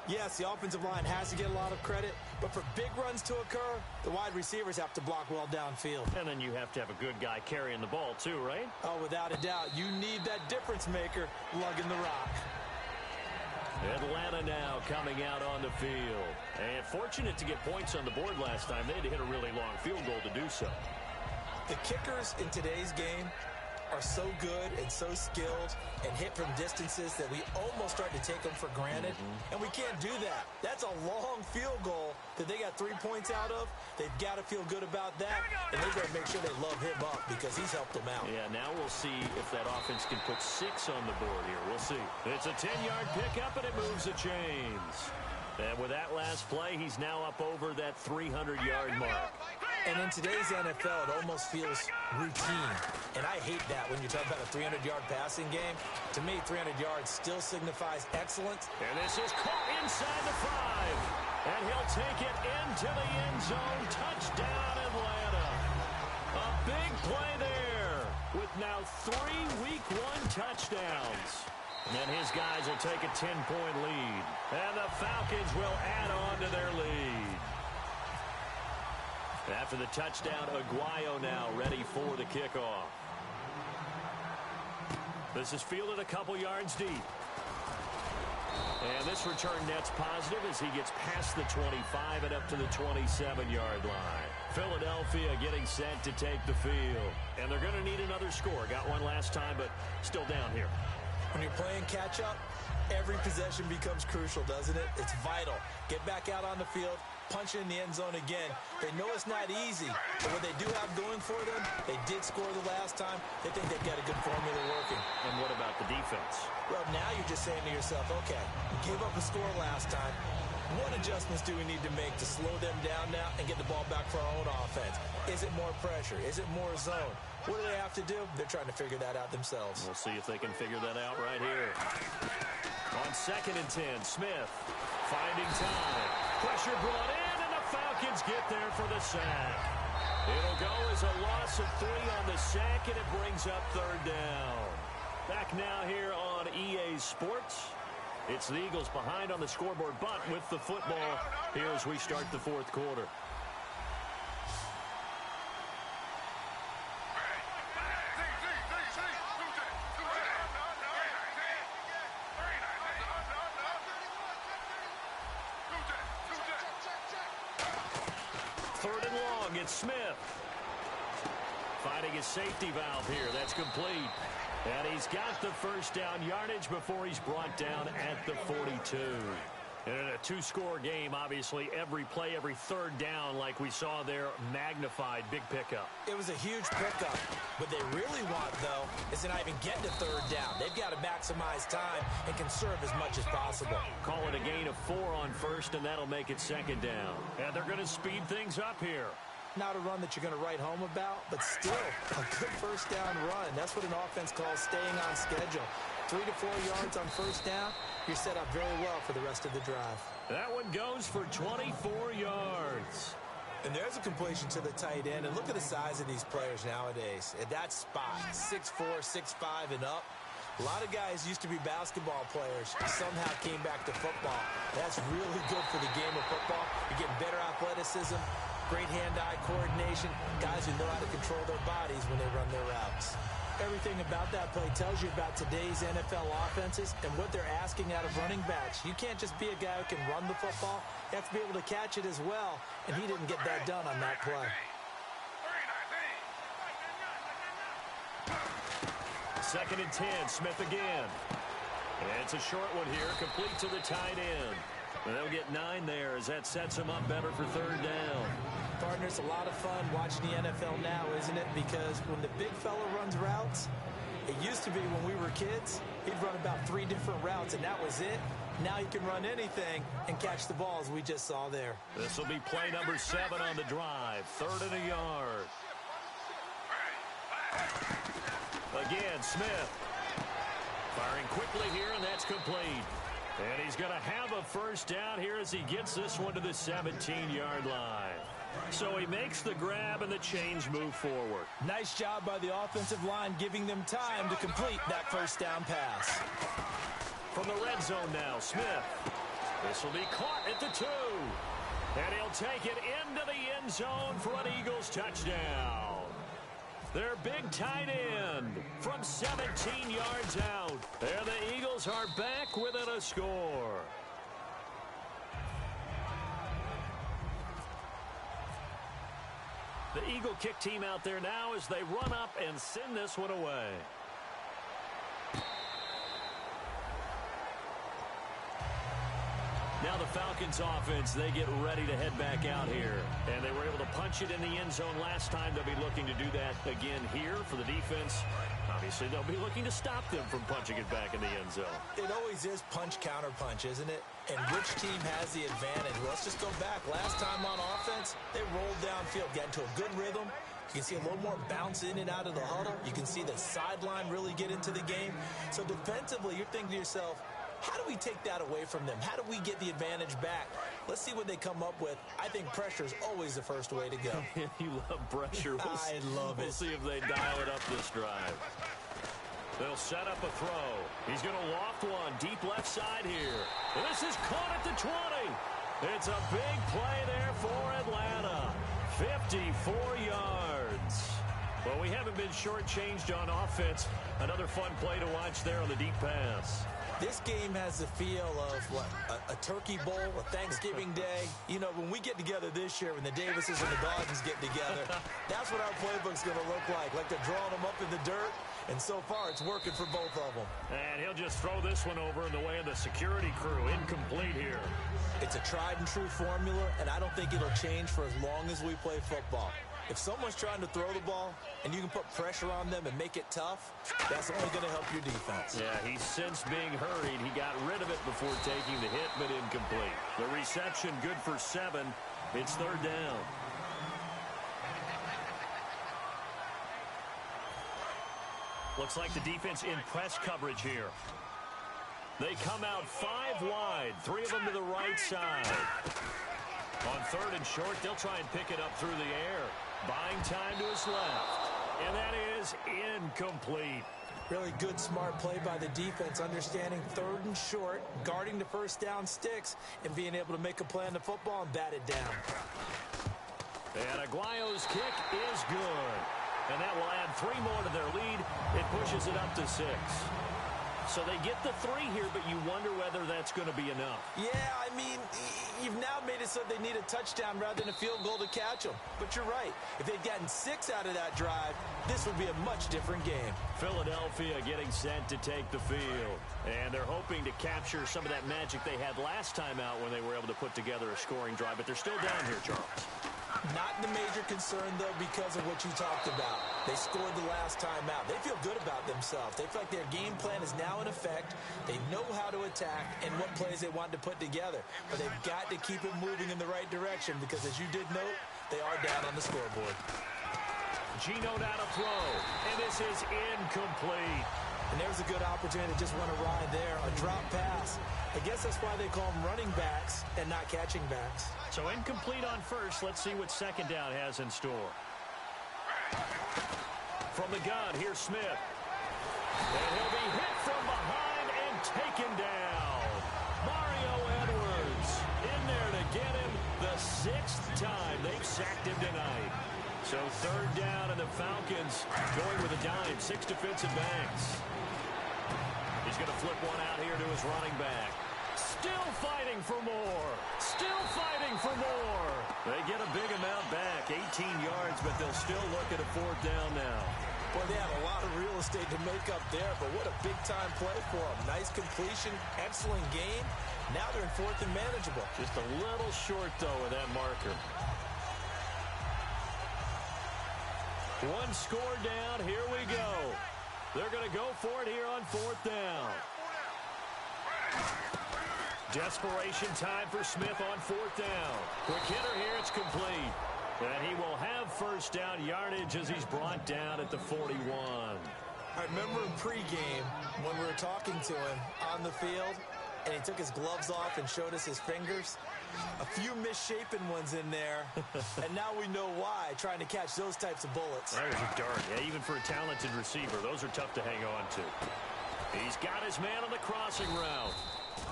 yes, the offensive line has to get a lot of credit, but for big runs to occur, the wide receivers have to block well downfield. And then you have to have a good guy carrying the ball too, right? Oh, without a doubt. You need that difference maker lugging the rock. Atlanta now coming out on the field. And fortunate to get points on the board last time. They had to hit a really long field goal to do so. The kickers in today's game are so good and so skilled and hit from distances that we almost start to take them for granted, and we can't do that. That's a long field goal that they got 3 points out of. They've got to feel good about that, and they've got to make sure they love him up because he's helped them out. Yeah, now we'll see if that offense can put 6 on the board here. We'll see. It's a 10-yard pickup, and it moves the chains. And with that last play, he's now up over that 300-yard mark. And in today's NFL, it almost feels routine. And I hate that when you talk about a 300-yard passing game. To me, 300 yards still signifies excellence. And this is caught inside the 5. And he'll take it into the end zone. Touchdown, Atlanta. A big play there with now 3 Week 1 touchdowns. And his guys will take a 10-point lead. And the Falcons will add on to their lead. After the touchdown, Aguayo now ready for the kickoff. This is fielded a couple yards deep. And this return net's positive as he gets past the 25 and up to the 27-yard line. Philadelphia getting set to take the field. And they're going to need another score. Got one last time, but still down here. When you're playing catch-up, every possession becomes crucial, doesn't it? It's vital. Get back out on the field, punch it in the end zone again. They know it's not easy, but what they do have going for them, they did score the last time. They think they've got a good formula working. And what about the defense? Well, now you're just saying to yourself, okay, we gave up a score last time. What adjustments do we need to make to slow them down now and get the ball back for our own offense? Is it more pressure? Is it more zone? What do they have to do? They're trying to figure that out themselves. We'll see if they can figure that out right here. On 2nd and 10, Smith finding time. Pressure brought in, and the Falcons get there for the sack. It'll go as a loss of 3 on the sack, and it brings up 3rd down. Back now here on EA Sports. It's the Eagles behind on the scoreboard, but with the football here as we start the 4th quarter. It's Smith finding his safety valve here. That's complete. And he's got the first down yardage before he's brought down at the 42. And in a 2-score game, obviously, every play, every 3rd down, like we saw there, magnified. Big pickup. It was a huge pickup. What they really want, though, is to not even get to 3rd down. They've got to maximize time and conserve as much as possible. Call it a gain of 4 on 1st, and that'll make it 2nd down. And they're going to speed things up here. Not a run that you're going to write home about, but still a good 1st down run. That's what an offense calls staying on schedule. 3 to 4 yards on 1st down, you're set up very well for the rest of the drive. That one goes for 24 yards. And there's a completion to the tight end. And look at the size of these players nowadays. At that spot, 6'4", 6'5", and up. A lot of guys used to be basketball players, somehow came back to football. That's really good for the game of football. You're getting better athleticism, great hand-eye coordination, guys who know how to control their bodies when they run their routes. Everything about that play tells you about today's NFL offenses and what they're asking out of running backs. You can't just be a guy who can run the football. You have to be able to catch it as well, and he didn't get that done on that play. 2nd and 10, Smith again. And it's a short one here, complete to the tight end. And they'll get 9 there as that sets them up better for 3rd down. Partner, it's a lot of fun watching the NFL now, isn't it? Because when the big fella runs routes, It used to be when we were kids, he'd run about 3 different routes, and that was it. Now he can run anything and catch the ball, as we just saw there. This will be play number 7 on the drive. 3rd and a yard. Again, Smith. Firing quickly here, and that's complete. And he's going to have a first down here as he gets this one to the 17-yard line. So he makes the grab and the change move forward. Nice job by the offensive line giving them time to complete that first down pass. From the red zone now, Smith. This will be caught at the 2. And he'll take it into the end zone for an Eagles touchdown. Their big tight end from 17 yards out. And the Eagles are back within a score. The Eagle kick team out there now as they run up and send this one away. Now the Falcons offense, they get ready to head back out here. And they were able to punch it in the end zone last time. They'll be looking to do that again here for the defense. Obviously, they'll be looking to stop them from punching it back in the end zone. It always is punch-counter-punch, isn't it? And which team has the advantage? Let's just go back. Last time on offense, they rolled downfield, got into a good rhythm. You can see a little more bounce in and out of the huddle. You can see the sideline really get into the game. So defensively, you're thinking to yourself, how do we take that away from them? How do we get the advantage back? Let's see what they come up with. I think pressure is always the first way to go. You love pressure. I love it. We'll see if they dial it up this drive. They'll set up a throw. He's going to loft one deep left side here. And this is caught at the 20. It's a big play there for Atlanta. 54 yards. Well, we haven't been shortchanged on offense. Another fun play to watch there on the deep pass. This game has the feel of what, a turkey bowl, a Thanksgiving day. You know, when we get together this year, when the Davises and the Gardens get together, that's what our playbook's going to look like. Like they're drawing them up in the dirt, and so far it's working for both of them. And he'll just throw this one over in the way of the security crew. Incomplete here. It's a tried-and-true formula, and I don't think it'll change for as long as we play football. If someone's trying to throw the ball and you can put pressure on them and make it tough, that's only going to help your defense. Yeah, he sensed being hurried. He got rid of it before taking the hit, but incomplete. The reception good for 7. It's 3rd down. Looks like the defense in press coverage here. They come out 5 wide, 3 of them to the right side. On 3rd and short, they'll try and pick it up through the air. Buying time to his left. And that is incomplete. Really good, smart play by the defense, understanding 3rd and short, guarding the first down sticks, and being able to make a play on the football and bat it down. And Aguayo's kick is good. And that will add 3 more to their lead. It pushes it up to 6. So they get the 3 here, but you wonder whether that's going to be enough. Yeah, I mean, you've now made it so they need a touchdown rather than a field goal to catch them. But you're right. If they'd gotten 6 out of that drive, this would be a much different game. Philadelphia getting set to take the field. And they're hoping to capture some of that magic they had last time out when they were able to put together a scoring drive. But they're still down here, Charles. Not the major concern, though, because of what you talked about. They scored the last time out. They feel good about themselves. They feel like their game plan is now in effect. They know how to attack and what plays they want to put together. But they've got to keep it moving in the right direction because, as you did note, they are down on the scoreboard. Gino down to throw, and this is incomplete. And there's a good opportunity to just want to ride there. A drop pass. I guess that's why they call them running backs and not catching backs. So incomplete on 1st. Let's see what 2nd down has in store. From the gun, here's Smith. And he'll be hit from behind and taken down. Mario Edwards in there to get him the 6th time they've sacked him tonight. So 3rd down, and the Falcons going with a dime. 6 defensive backs. He's going to flip one out here to his running back. Still fighting for more. Still fighting for more. They get a big amount back, 18 yards, but they'll still look at a 4th down now. Well, they have a lot of real estate to make up there, but what a big-time play for them. Nice completion, excellent game. Now they're in 4th and manageable. Just a little short, though, with that marker. 1 score down. Here we go. They're going to go for it here on 4th down. Desperation time for Smith on 4th down. Quick hitter here, it's complete. And he will have first down yardage as he's brought down at the 41. I remember in pregame when we were talking to him on the field, and he took his gloves off and showed us his fingers. A few misshapen ones in there, and now we know why, trying to catch those types of bullets. That was a dart. Yeah, even for a talented receiver, those are tough to hang on to. He's got his man on the crossing route.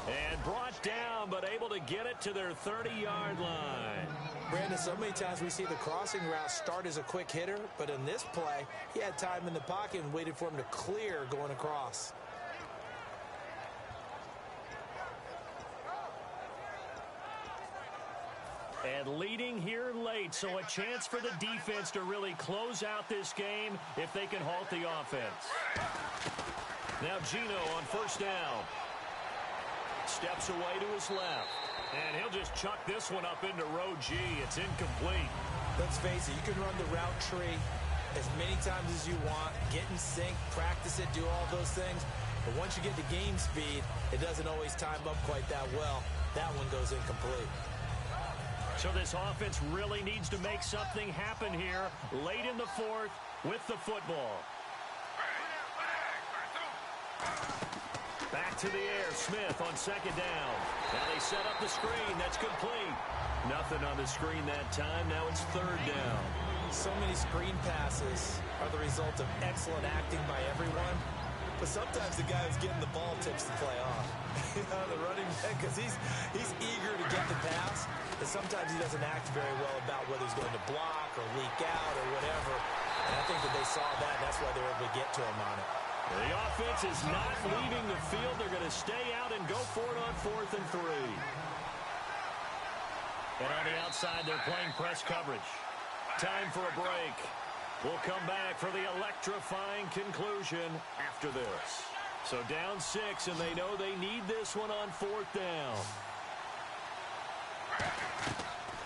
And brought down, but able to get it to their 30-yard line. Brandon, so many times we see the crossing route start as a quick hitter, but in this play, he had time in the pocket and waited for him to clear going across. And leading here late, so a chance for the defense to really close out this game if they can halt the offense. Now Gino on first down. Steps away to his left. And he'll just chuck this one up into row G. It's incomplete. Let's face it, you can run the route tree as many times as you want, get in sync, practice it, do all those things. But once you get to game speed, it doesn't always time up quite that well. That one goes incomplete. So this offense really needs to make something happen here late in the 4th with the football. Back to the air, Smith on 2nd down. Now they set up the screen. That's complete. Nothing on the screen that time. Now it's 3rd down. So many screen passes are the result of excellent acting by everyone. But sometimes the guy who's getting the ball tips the play off. The running back, because he's eager to get the pass. And sometimes he doesn't act very well about whether he's going to block or leak out or whatever. And I think that they saw that. That's why they were able to get to him on it. The offense is not leaving the field. They're going to stay out and go for it on 4th and 3. And on the outside, they're playing press coverage. Time for a break. We'll come back for the electrifying conclusion after this. So down 6, and they know they need this one on 4th down.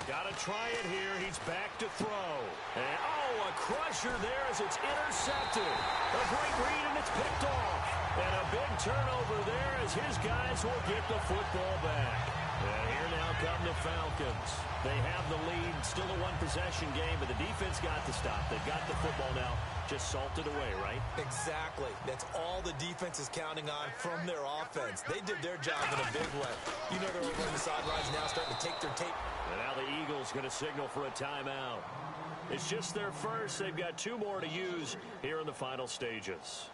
Got to try it here. He's back to throw. And, a crusher there as it's intercepted. A great read, and it's picked off. And a big turnover there as his guys will get the football back. And here now come the Falcons. They have the lead. Still a one-possession game, but the defense got to stop. They've got the football now. Just salted away, right? Exactly. That's all the defense is counting on from their offense. They did their job in a big way. You know they're over on the sidelines now starting to take their tape. And now the Eagles going to signal for a timeout. It's just their first. They've got 2 more to use here in the final stages.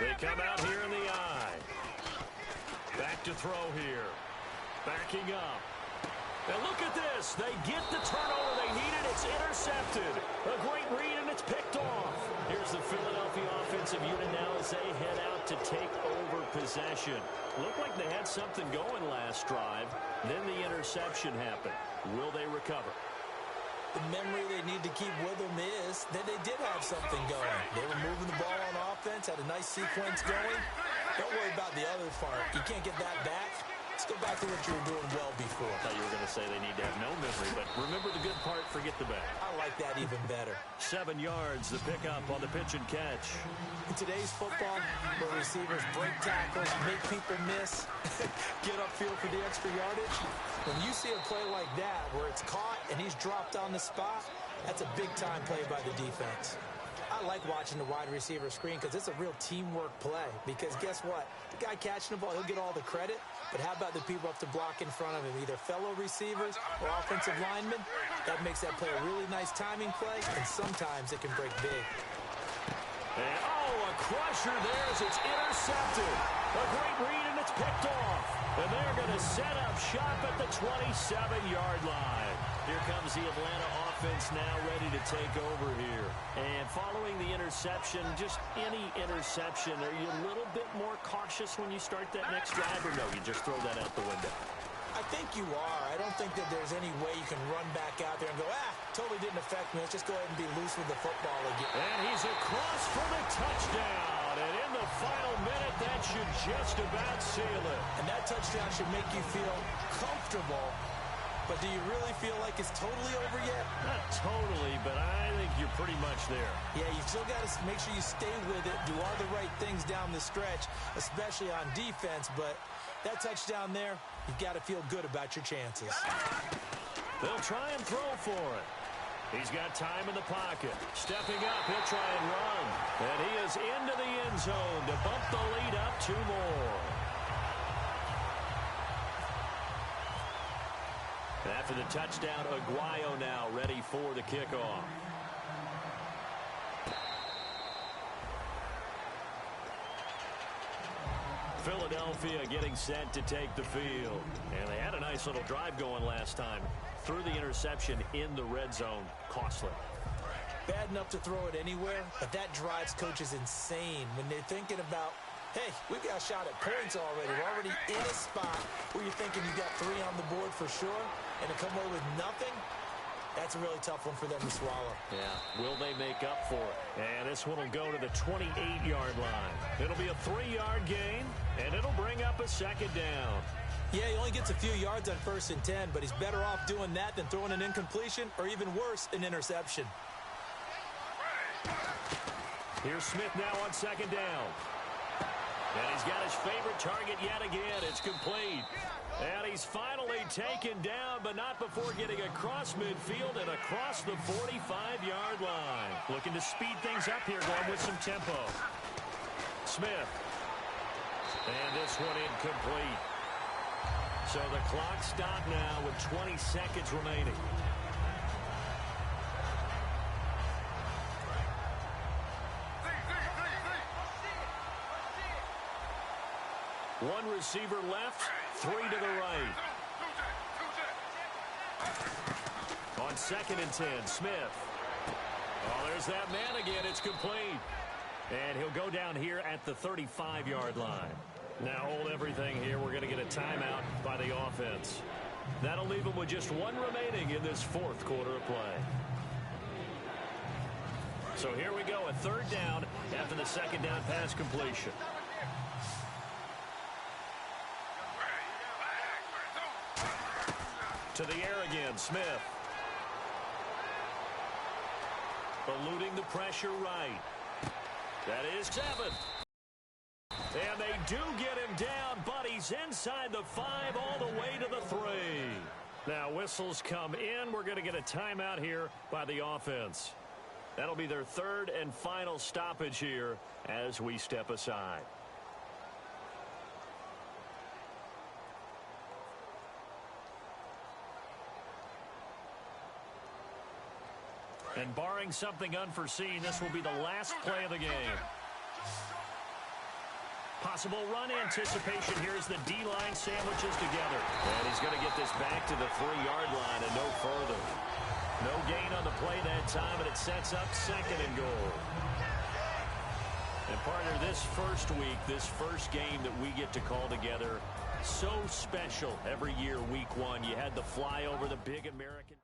They come out here in the eye. Back to throw here. Backing up. And look at this. They get the turnover they needed. It's intercepted. A great read, and it's picked off. Here's the Philadelphia offensive unit now as they head out to take over possession. Looked like they had something going last drive. Then the interception happened. Will they recover? The memory they need to keep with them is that they did have something going. They were moving the ball on offense, had a nice sequence going. Don't worry about the other part. You can't get that back. Let's go back to what you were doing well before. I thought you were going to say they need to have no memory, but remember the good part, forget the bad. I like that even better. 7 yards, the pickup on the pitch and catch. In today's football, where receivers break tackles, make people miss, get upfield for the extra yardage, when you see a play like that where it's caught and he's dropped on the spot, that's a big-time play by the defense. I like watching the wide receiver screen because it's a real teamwork play. Because guess what? The guy catching the ball, he'll get all the credit. But how about the people up to block in front of him, either fellow receivers or offensive linemen? That makes that play a really nice timing play, and sometimes it can break big. And, a crusher there as it's intercepted. A great read, and it's picked off. And they're going to set up shop at the 27-yard line. Here comes the Atlanta offense now ready to take over here. And following the interception, just any interception, are you a little bit more cautious when you start that next drive, or no, you just throw that out the window? I think you are. I don't think that there's any way you can run back out there and go, totally didn't affect me. Let's just go ahead and be loose with the football again. And he's across for the touchdown. touchdown. And in the final minute, that should just about seal it. And that touchdown should make you feel comfortable. But do you really feel like it's totally over yet? Not totally, but I think you're pretty much there. Yeah, you still got to make sure you stay with it, do all the right things down the stretch, especially on defense. But that touchdown there, you've got to feel good about your chances. They'll try and throw for it. He's got time in the pocket. Stepping up, he'll try and run. And he is into the end zone to bump the lead up 2 more. After the touchdown, Aguayo now ready for the kickoff. Philadelphia getting set to take the field. And they had a nice little drive going last time. Threw the interception in the red zone. Costly. Bad enough to throw it anywhere, but that drives coaches insane when they're thinking about, hey, we've got a shot at points already. We're already in a spot where you're thinking you got 3 on the board for sure, and to come away with nothing, that's a really tough one for them to swallow. Yeah, will they make up for it? And this one will go to the 28-yard line. It'll be a 3-yard gain, and it'll bring up a second down. Yeah, he only gets a few yards on 1st and 10, but he's better off doing that than throwing an incompletion, or even worse, an interception. Here's Smith now on 2nd down. And he's got his favorite target yet again. It's complete. And he's finally taken down, but not before getting across midfield and across the 45-yard line. Looking to speed things up here, going with some tempo. Smith. And this one incomplete. So the clock stopped now with 20 seconds remaining. One receiver left, 3 to the right. On 2nd and 10, Smith. Oh, there's that man again. It's complete. And he'll go down here at the 35-yard line. Now hold everything here. We're going to get a timeout by the offense. That'll leave them with just 1 remaining in this 4th quarter of play. So here we go, a 3rd down after the 2nd down pass completion. To the air again, Smith. Eluding the pressure right. That is 7. And they do get him down, but he's inside the 5 all the way to the 3. Now whistles come in. We're going to get a timeout here by the offense. That'll be their 3rd and final stoppage here as we step aside. And barring something unforeseen, this will be the last play of the game. Possible run anticipation here as the D-line sandwiches together. And he's going to get this back to the 3-yard line and no further. No gain on the play that time, and it sets up 2nd and goal. And partner, this first week, this first game that we get to call together, so special every year, week 1. You had the flyover, the big American.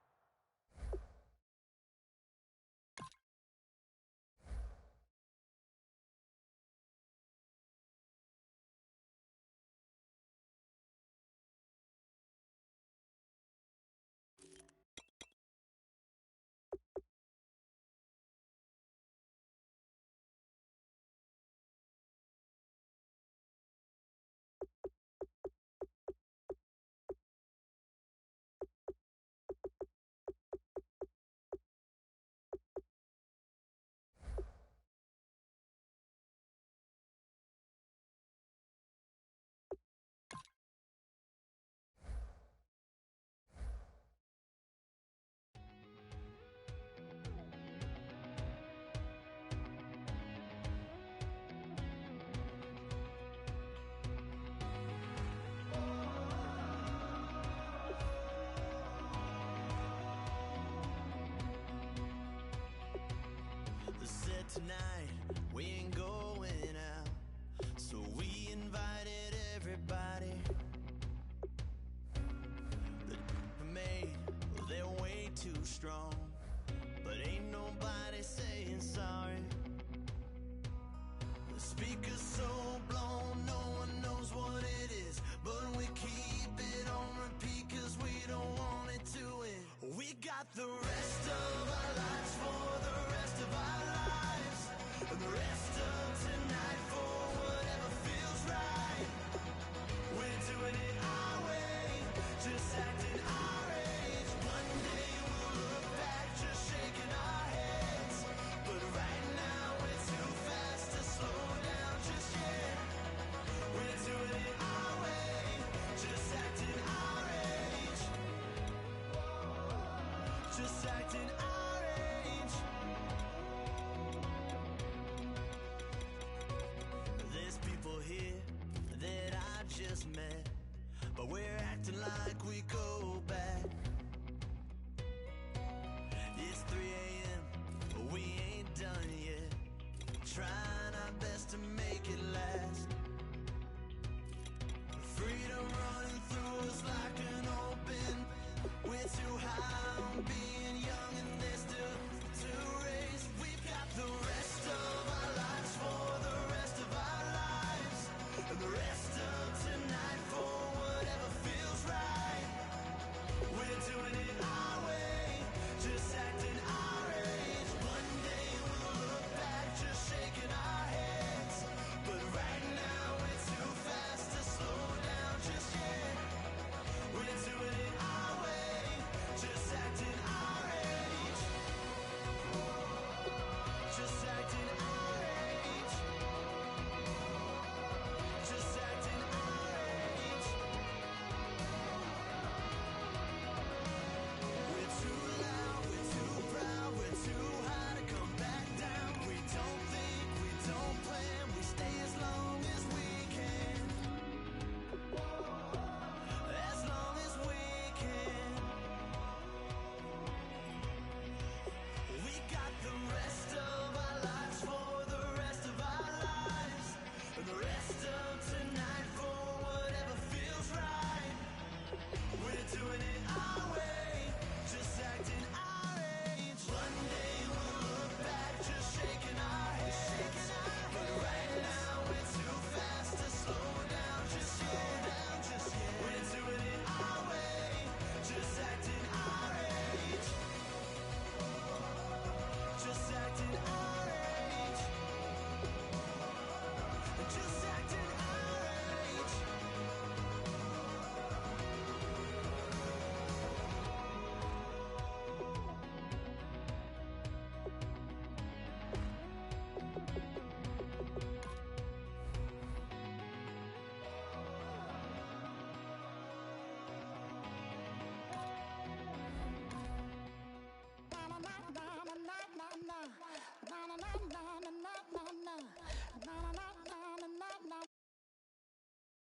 Tonight we ain't going out, so we invited everybody. The made, well, they're way too strong, but ain't nobody saying sorry. The the